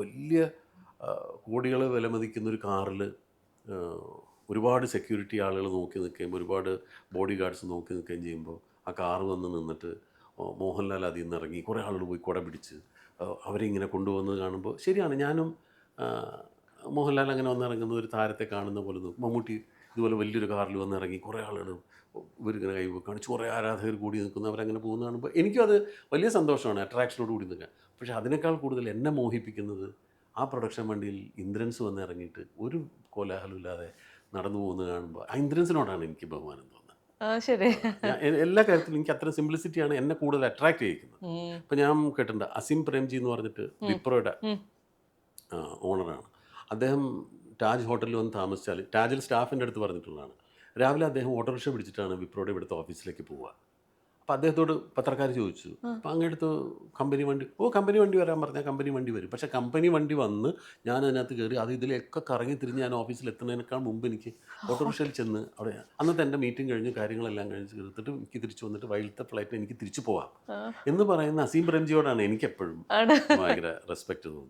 വലിയ കോടികൾ വിലമതിക്കുന്ന ഒരു കാറിൽ ഒരുപാട് സെക്യൂരിറ്റി ആളുകൾ നോക്കി നിൽക്കുകയും ഒരുപാട് ബോഡി ഗാർഡ്സ് നോക്കി നിൽക്കുകയും ചെയ്യുമ്പോൾ ആ കാറ് വന്ന് നിന്നിട്ട് മോഹൻലാൽ അതിൽ നിന്ന് ഇറങ്ങി കുറേ ആളുകൾ പോയി കുട പിടിച്ച് അവരെ ഇങ്ങനെ കൊണ്ടുവന്നത് കാണുമ്പോൾ ശരിയാണ്. ഞാനും മോഹൻലാൽ അങ്ങനെ വന്നിറങ്ങുന്ന ഒരു താരത്തെ കാണുന്ന പോലെ നോക്കും. മമ്മൂട്ടി ഇതുപോലെ വലിയൊരു കാറിൽ വന്നിറങ്ങി കുറേ ആളുകൾ ഇവരിങ്ങനെ കൈ കാണിച്ച് കുറേ ആരാധകർ കൂടി നിൽക്കുന്നു, അവരങ്ങനെ പോകുന്ന കാണുമ്പോൾ എനിക്കും അത് വലിയ സന്തോഷമാണ്, അട്രാക്ഷനോട് കൂടി നിൽക്കുക. പക്ഷേ അതിനേക്കാൾ കൂടുതൽ എന്നെ മോഹിപ്പിക്കുന്നത് ആ പ്രൊഡക്ഷൻ വണ്ടിയിൽ ഇന്ദ്രൻസ് വന്ന് ഇറങ്ങിയിട്ട് ഒരു കോലാഹലമില്ലാതെ നടന്നു പോകുന്നത് കാണുമ്പോൾ ആ ഇന്ദ്രൻസിനോടാണ് എനിക്ക് ബഹുമാനം തോന്നുന്നത്. ശരി. എല്ലാ കാര്യത്തിലും എനിക്ക് അത്ര സിംപ്ലിസിറ്റിയാണ് എന്നെ കൂടുതൽ അട്രാക്ട് ചെയ്യിക്കുന്നത്. ഉം. ഇപ്പം ഞാൻ കേട്ടിട്ടുണ്ട് അസിം പ്രേംജി എന്ന് പറഞ്ഞിട്ട് ഉം. വിപ്രോയുടെ ഉം. ഓണറാണ്. അദ്ദേഹം താജ് ഹോട്ടലിൽ വന്ന് താമസിച്ചാൽ താജിൽ സ്റ്റാഫിൻ്റെ അടുത്ത് പറഞ്ഞിട്ടുള്ളതാണ്. രാവിലെ അദ്ദേഹം ഓട്ടോറിക്ഷ പിടിച്ചിട്ടാണ് വിപ്രോയുടെ ഇവിടുത്തെ ഓഫീസിലേക്ക് പോവുക. അപ്പോൾ അദ്ദേഹത്തോട് പത്രക്കാർ ചോദിച്ചു, അപ്പോൾ അങ്ങെടുത്ത് കമ്പനി വണ്ടി, കമ്പനി വണ്ടി വരാൻ പറഞ്ഞാൽ കമ്പനി വണ്ടി വരും. പക്ഷേ കമ്പനി വണ്ടി വന്ന് ഞാൻ അതിനകത്ത് കയറി അത് ഇതിലൊക്കെ കറങ്ങി തിരിഞ്ഞ് ഞാൻ ഓഫീസിൽ എത്തുന്നതിനേക്കാൾ മുമ്പ് എനിക്ക് ഓട്ടോറിക്ഷയിൽ ചെന്ന് അവിടെ അന്നത്തെ എൻ്റെ മീറ്റിംഗ് കഴിഞ്ഞ് കാര്യങ്ങളെല്ലാം കഴിഞ്ഞ് തീർത്തിട്ട് എനിക്ക് തിരിച്ചു വന്നിട്ട് വൈകിട്ടത്തെ ഫ്ലൈറ്റിന് എനിക്ക് തിരിച്ചു പോവാം ആ, എന്ന് പറയുന്ന അസീം പ്രേംജിയോടാണ് എനിക്കെപ്പോഴും ആണ്. ഭയങ്കര റെസ്പെക്റ്റ് തോന്നുന്നത്.